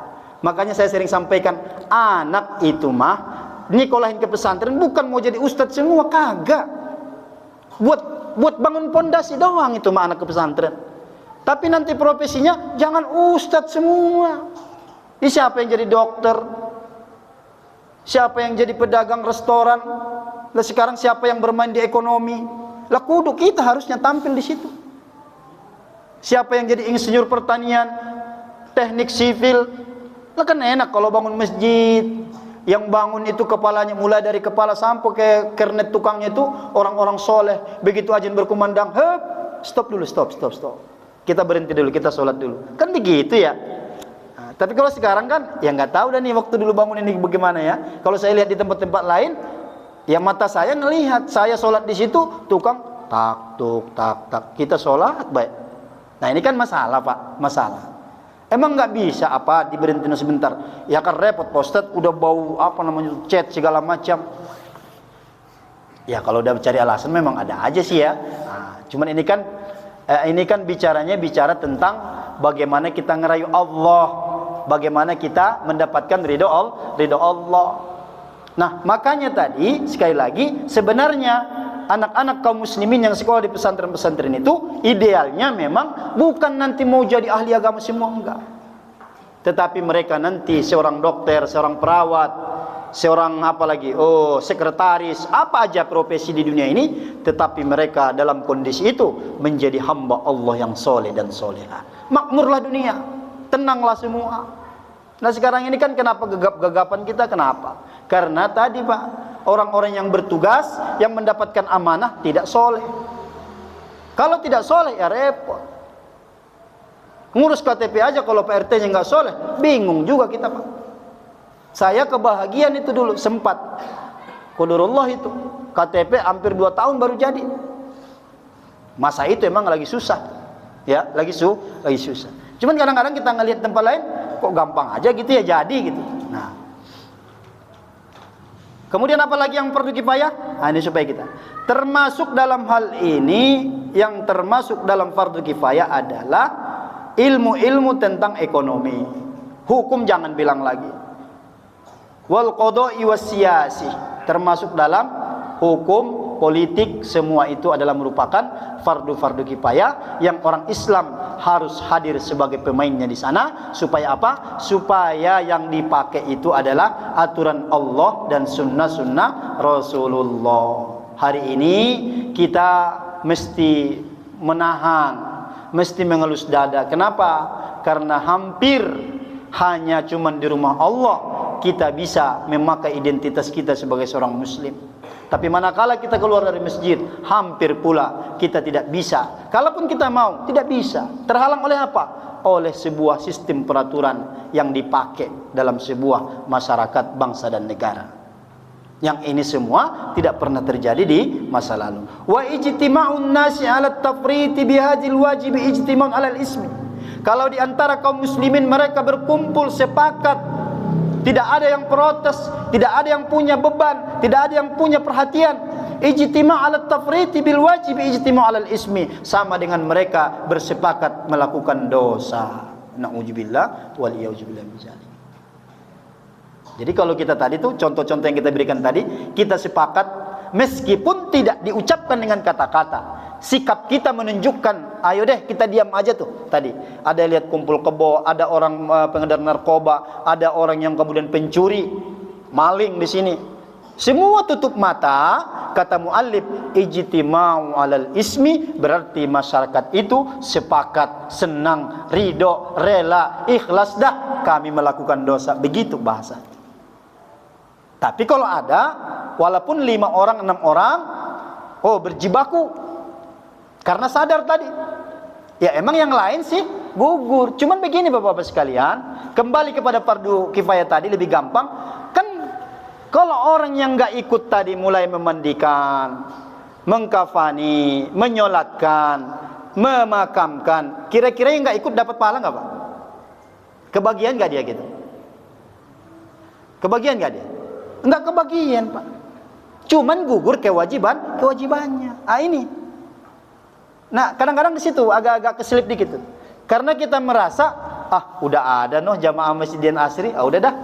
Makanya saya sering sampaikan, anak itu mah nyekolahin ke pesantren bukan mau jadi ustadz semua, kagak. Buat bangun pondasi doang itu mah anak ke pesantren. Tapi nanti profesinya jangan ustadz semua. Ini siapa yang jadi dokter? Siapa yang jadi pedagang restoran? Lah sekarang siapa yang bermain di ekonomi? Lah kudu kita harusnya tampil di situ. Siapa yang jadi insinyur pertanian, teknik sivil? Lah kan enak kalau bangun masjid. Yang bangun itu kepalanya mulai dari kepala sampai ke kernet tukangnya itu orang-orang soleh. Begitu azan berkumandang, hep, stop dulu, stop. Kita berhenti dulu, kita sholat dulu. Kan begitu ya. Nah, tapi kalau sekarang kan, ya nggak tahu dah nih waktu dulu bangun ini bagaimana ya. Kalau saya lihat di tempat-tempat lain, ya mata saya ngelihat, saya sholat di situ, tukang tak, tuk, tak. Kita sholat baik. Nah ini kan masalah Pak, masalah. Emang nggak bisa apa diberhentiin sebentar? Ya kan repot Pak Ustadz, udah bau apa namanya cat segala macam. Ya kalau udah cari alasan memang ada aja sih ya. Nah, cuman ini kan bicara tentang bagaimana kita ngerayu Allah, bagaimana kita mendapatkan ridho Allah. Nah makanya tadi sekali lagi sebenarnya anak-anak kaum muslimin yang sekolah di pesantren-pesantren itu idealnya memang bukan nanti mau jadi ahli agama semua, enggak. Tetapi mereka nanti seorang dokter, seorang perawat, seorang sekretaris, apa aja profesi di dunia ini, tetapi mereka dalam kondisi itu menjadi hamba Allah yang soleh dan soleha. Makmurlah dunia, tenanglah semua. Nah sekarang ini kan kenapa gegap-gegapan kita, kenapa? Karena tadi Pak, orang-orang yang bertugas, yang mendapatkan amanah tidak soleh. Kalau tidak soleh ya repot. Ngurus KTP aja kalau Pak RT-nya nggak soleh, bingung juga kita Pak. Saya kebahagiaan itu dulu sempat, qadarullah itu KTP hampir 2 tahun baru jadi. Masa itu emang lagi susah, ya lagi susah. Cuman kadang-kadang kita ngelihat tempat lain, kok gampang aja gitu ya jadi gitu. Nah. Kemudian apalagi yang fardu kifayah? Nah, ini supaya kita termasuk dalam hal ini, yang termasuk dalam fardu kifayah adalah ilmu-ilmu tentang ekonomi. Hukum jangan bilang lagi. Wal qada'i wassiyasi, termasuk dalam hukum politik, semua itu adalah merupakan fardu kifayah yang orang Islam harus hadir sebagai pemainnya di sana. Supaya apa? Supaya yang dipakai itu adalah aturan Allah dan sunnah Rasulullah. Hari ini kita mesti menahan, mesti mengelus dada. Kenapa? Karena hampir hanya cuman di rumah Allah kita bisa memakai identitas kita sebagai seorang muslim. Tapi manakala kita keluar dari masjid, hampir pula kita tidak bisa. Kalaupun kita mau, tidak bisa. Terhalang oleh apa? Oleh sebuah sistem peraturan yang dipakai dalam sebuah masyarakat, bangsa dan negara. Yang ini semua tidak pernah terjadi di masa lalu. Wa ijtima'un nasi 'ala at-tafriti bihadzal wajib ijtima'un 'ala al-ismi. Kalau di antara kaum muslimin mereka berkumpul sepakat, tidak ada yang protes, tidak ada yang punya beban, tidak ada yang punya perhatian. Ijtima' 'ala at-tafriti bil wajib ijtima' 'ala al-ismi, sama dengan mereka bersepakat melakukan dosa. Na'udzubillah wal iyauzubillah min dzalik. Jadi kalau kita tadi tuh contoh-contoh yang kita berikan tadi, kita sepakat meskipun tidak diucapkan dengan kata-kata. Sikap kita menunjukkan, ayo deh kita diam aja tuh. Tadi ada lihat kumpul kebo, ada orang pengedar narkoba, ada orang yang kemudian pencuri, maling di sini. Semua tutup mata, kata muallif, ijtima'u 'alal ismi, berarti masyarakat itu sepakat, senang, ridho, rela, ikhlas dah kami melakukan dosa. Begitu bahasa. Tapi kalau ada, walaupun 5 orang, 6 orang, berjibaku karena sadar tadi. Ya emang yang lain sih gugur. Cuman begini Bapak-bapak sekalian, kembali kepada fardu kifayah tadi lebih gampang. Kan kalau orang yang nggak ikut tadi mulai memandikan, mengkafani, menyolatkan, memakamkan, kira-kira yang nggak ikut dapat pahala nggak Pak? Kebagian nggak dia gitu? Kebagian nggak dia? Nggak kebagian, Pak. Cuman gugur kewajibannya. Ini. Nah, kadang-kadang di situ agak-agak keselip dikit tuh. Karena kita merasa, udah ada jamaah Masjid Dian Asri, udah dah.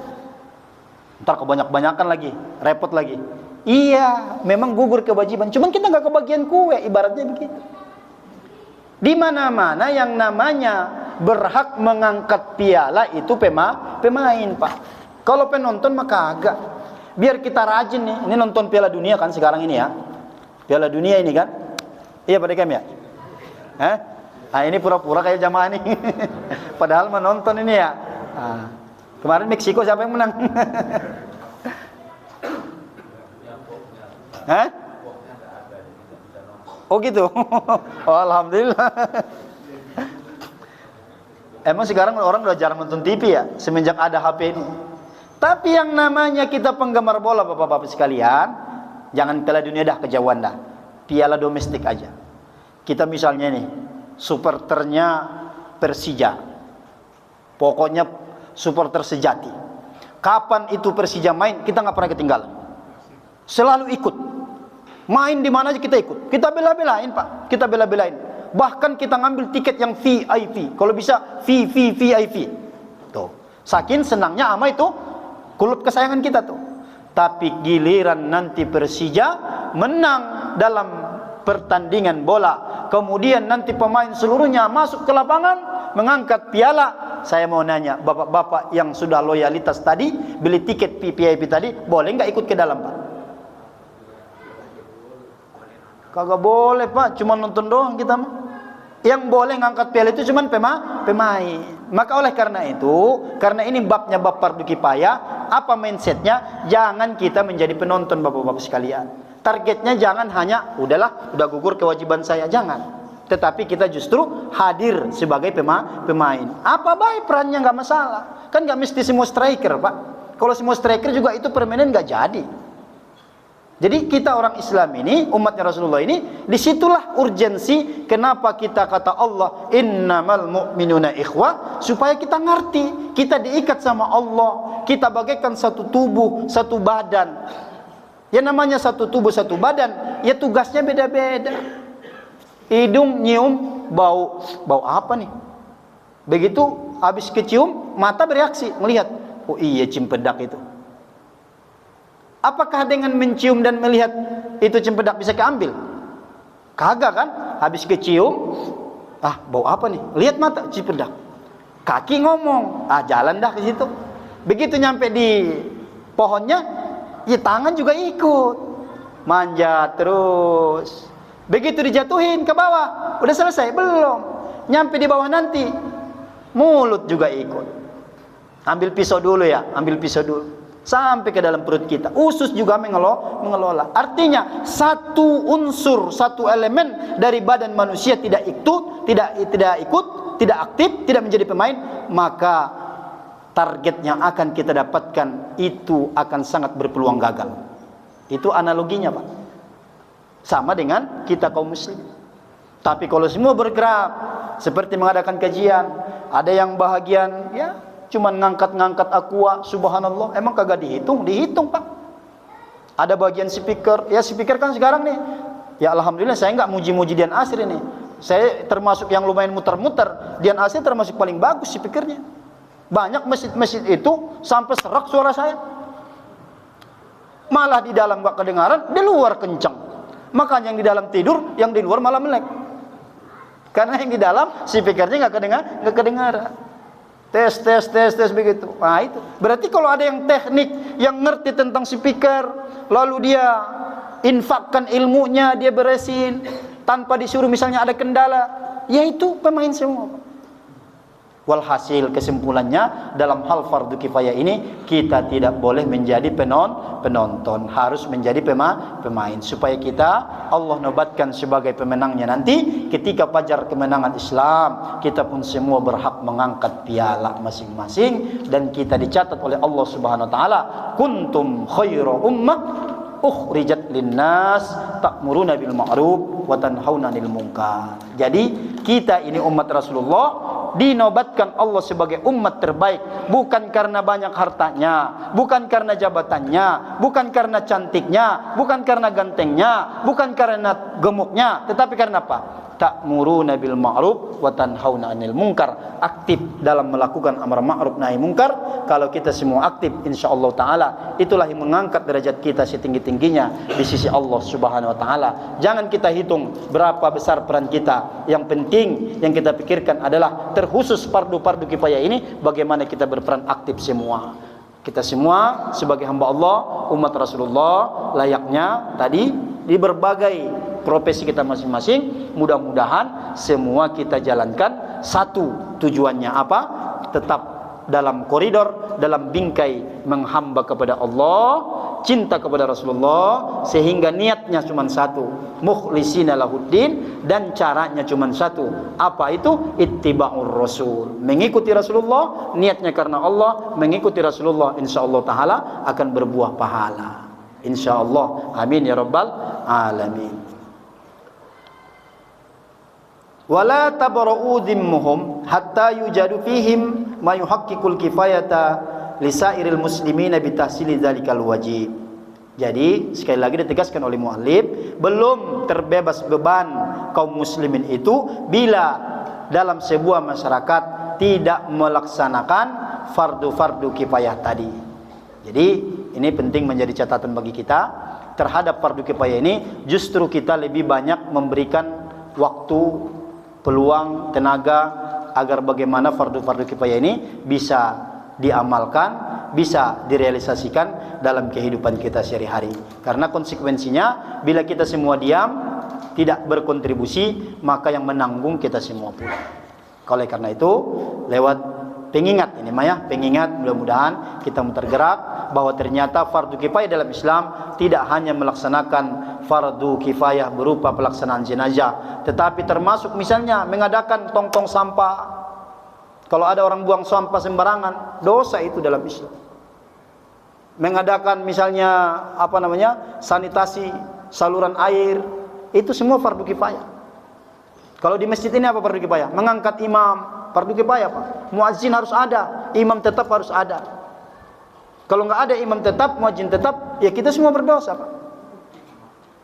Ntar kebanyakan lagi, repot lagi. Iya, memang gugur kewajiban. Cuman kita nggak kebagian kue, ibaratnya begitu. Di mana-mana yang namanya berhak mengangkat piala itu pemain, Pak. Kalau penonton maka agak. Biar kita rajin nih. Ini nonton Piala Dunia kan sekarang ini ya. Piala Dunia ini kan. Iya Pak Dekam ya? Nah ini pura-pura kayak jamaah nih. Padahal menonton ini ya. Kemarin Meksiko siapa yang menang? Oh gitu. Oh, alhamdulillah. Emang sekarang orang udah jarang nonton TV ya semenjak ada HP ini. Tapi yang namanya kita penggemar bola Bapak-bapak sekalian, jangan Piala Dunia dah, kejauhan dah. Piala domestik aja. Kita misalnya nih supporternya Persija. Pokoknya supporter sejati. Kapan itu Persija main, kita nggak pernah ketinggalan. Selalu ikut. Main di mana aja kita ikut. Kita bela-belain, Pak. Kita bela-belain. Bahkan kita ngambil tiket yang VIP. Kalau bisa VIP. Tuh. Saking senangnya ama itu klub kesayangan kita tuh. Tapi giliran nanti Persija menang dalam pertandingan bola, kemudian nanti pemain seluruhnya masuk ke lapangan mengangkat piala. Saya mau nanya, bapak-bapak yang sudah loyalitas tadi, beli tiket VIP tadi, boleh nggak ikut ke dalam, Pak? Kagak boleh, Pak. Cuma nonton doang kita mah. Yang boleh ngangkat piala itu cuma pemain. Maka oleh karena itu, karena ini babnya bab fardu kifayah, apa mindsetnya? Jangan kita menjadi penonton Bapak-bapak sekalian. Targetnya jangan hanya udahlah, udah gugur kewajiban saya, jangan. Tetapi kita justru hadir sebagai pemain. Apa baik perannya, nggak masalah. Kan nggak mesti semua striker, Pak. Kalau semua striker juga itu permanen nggak jadi. Jadi kita orang Islam ini, umatnya Rasulullah ini, disitulah urgensi kenapa kita kata Allah innamal mu'minuna ikhwah, supaya kita ngerti kita diikat sama Allah, kita bagaikan satu tubuh, satu badan. Yang namanya satu tubuh, satu badan, ya tugasnya beda-beda. Hidung nyium bau apa nih? Begitu habis kecium, mata bereaksi melihat, oh iya cempedak itu. Apakah dengan mencium dan melihat itu cempedak bisa keambil? Kagak kan? Habis kecium, bau apa nih? Lihat mata, cempedak. Kaki ngomong, jalan dah ke situ. Begitu nyampe di pohonnya, ya tangan juga ikut. Manjat terus. Begitu dijatuhin ke bawah, udah selesai? Belum. Nyampe di bawah nanti, mulut juga ikut. Ambil pisau dulu ya, ambil pisau dulu. Sampai ke dalam perut kita. Usus juga mengelola. Artinya satu unsur, satu elemen dari badan manusia tidak ikut, tidak aktif, tidak menjadi pemain, maka target yang akan kita dapatkan itu akan sangat berpeluang gagal. Itu analoginya, Pak. Sama dengan kita kaum muslim. Tapi kalau semua bergerak seperti mengadakan kajian, ada yang bahagian ya cuman ngangkat-ngangkat aqua, subhanallah, emang kagak dihitung, Pak. Ada bagian speaker, ya speaker kan sekarang nih, ya alhamdulillah saya nggak muji-muji Dian Asri nih, saya termasuk yang lumayan muter-muter, Dian Asri termasuk paling bagus speakernya. Banyak masjid-masjid itu sampai serak suara saya, malah di dalam nggak kedengaran, di luar kencang. Makanya yang di dalam tidur, yang di luar malah melek, karena yang di dalam speakernya nggak kedengaran. Tes begitu. Nah itu berarti kalau ada yang teknik, yang ngerti tentang speaker, lalu dia infakkan ilmunya, dia beresin tanpa disuruh, misalnya ada kendala, yaitu pemain semua. Walhasil kesimpulannya, dalam hal fardu kifayah ini kita tidak boleh menjadi penonton, harus menjadi pemain, supaya kita Allah nobatkan sebagai pemenangnya nanti ketika fajar kemenangan Islam. Kita pun semua berhak mengangkat piala masing-masing, dan kita dicatat oleh Allah Subhanahu wa taala, kuntum khairu ummah ukhrijat linnas ta'muruna bil ma'ruf wa tanhauna 'anil munkar. Jadi kita ini umat Rasulullah dinobatkan Allah sebagai umat terbaik bukan karena banyak hartanya, bukan karena jabatannya, bukan karena cantiknya, bukan karena gantengnya, bukan karena gemuknya, tetapi karena apa? Ta'muruna bil ma'ruf wa tanhauna 'anil munkar. Aktif dalam melakukan amar ma'ruf nahi munkar. Kalau kita semua aktif, insyaallah taala itulah yang mengangkat derajat kita setinggi-tingginya di sisi Allah Subhanahu wa taala. Jangan kita hitung berapa besar peran kita. Yang penting yang kita pikirkan adalah terkhusus fardu-fardu kifayah ini bagaimana kita berperan aktif semua. Kita semua sebagai hamba Allah, umat Rasulullah, layaknya tadi di berbagai profesi kita masing-masing, mudah-mudahan semua kita jalankan satu tujuannya apa? Tetap dalam koridor, dalam bingkai menghamba kepada Allah, cinta kepada Rasulullah, sehingga niatnya cuma satu, mukhlisina lahuddin, dan caranya cuma satu. Apa itu? Ittiba'ur Rasul, mengikuti Rasulullah, niatnya karena Allah, mengikuti Rasulullah, insyaallah taala akan berbuah pahala. Insyaallah, amin ya rabbal alamin. Wala tabra'u dhimmuhum hatta yujadu fihim ma yuhaqqiqul kifayata lisairil muslimina bitahsili dzalikal wajib. Jadi sekali lagi ditegaskan oleh muallif, belum terbebas beban kaum muslimin itu bila dalam sebuah masyarakat tidak melaksanakan fardu-fardu kifayah tadi. Jadi ini penting menjadi catatan bagi kita terhadap fardu kifayah ini. Justru kita lebih banyak memberikan waktu, peluang, tenaga agar bagaimana fardu-fardu kifayah ini bisa diamalkan, bisa direalisasikan dalam kehidupan kita sehari-hari. Karena konsekuensinya bila kita semua diam, tidak berkontribusi, maka yang menanggung kita semua pula. Oleh karena itu, lewat pengingat ini Maya, pengingat, mudah-mudahan kita tergerak bahwa ternyata fardu kifayah dalam Islam tidak hanya melaksanakan fardu kifayah berupa pelaksanaan jenazah, tetapi termasuk misalnya mengadakan tong-tong sampah. Kalau ada orang buang sampah sembarangan, dosa itu dalam Islam. Mengadakan misalnya sanitasi saluran air, itu semua fardu kifayah. Kalau di masjid ini apa fardu kifayah? Mengangkat imam, fardu kifayah Pak. Muazzin harus ada, imam tetap harus ada. Kalau nggak ada imam tetap, muazzin tetap, ya kita semua berdosa Pak.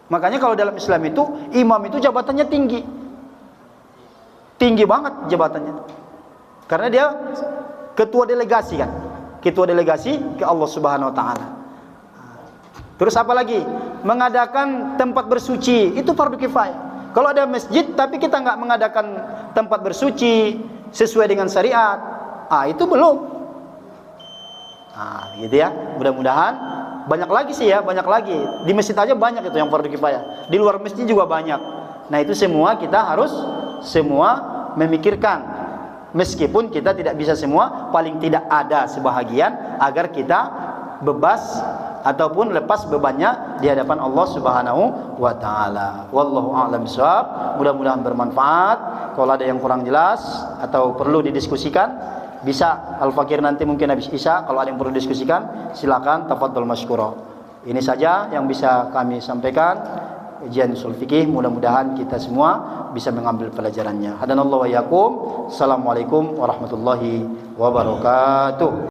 Makanya kalau dalam Islam itu imam itu jabatannya tinggi, tinggi banget jabatannya. Karena dia ketua delegasi kan, ketua delegasi ke Allah Subhanahu Wa Taala. Terus apa lagi? Mengadakan tempat bersuci, itu fardu kifayah. Kalau ada masjid tapi kita nggak mengadakan tempat bersuci sesuai dengan syariat, itu belum. Gitu ya. Mudah-mudahan banyak lagi sih ya, banyak lagi. Di masjid aja banyak itu yang fardu kifayah. Di luar masjid juga banyak. Nah itu semua kita harus semua memikirkan. Meskipun kita tidak bisa semua, paling tidak ada sebahagian agar kita bebas ataupun lepas bebannya di hadapan Allah Subhanahu wa taala. Wallahu a'lam bishawab. Mudah-mudahan bermanfaat. Kalau ada yang kurang jelas atau perlu didiskusikan, bisa Al-Fakir nanti mungkin habis Isya kalau ada yang perlu diskusikan, silakan tafadhol masykura. Ini saja yang bisa kami sampaikan. Ujian usul fikih, mudah-mudahan kita semua bisa mengambil pelajarannya. Hadanallahu wa iyyakum. Assalamualaikum warahmatullahi wabarakatuh.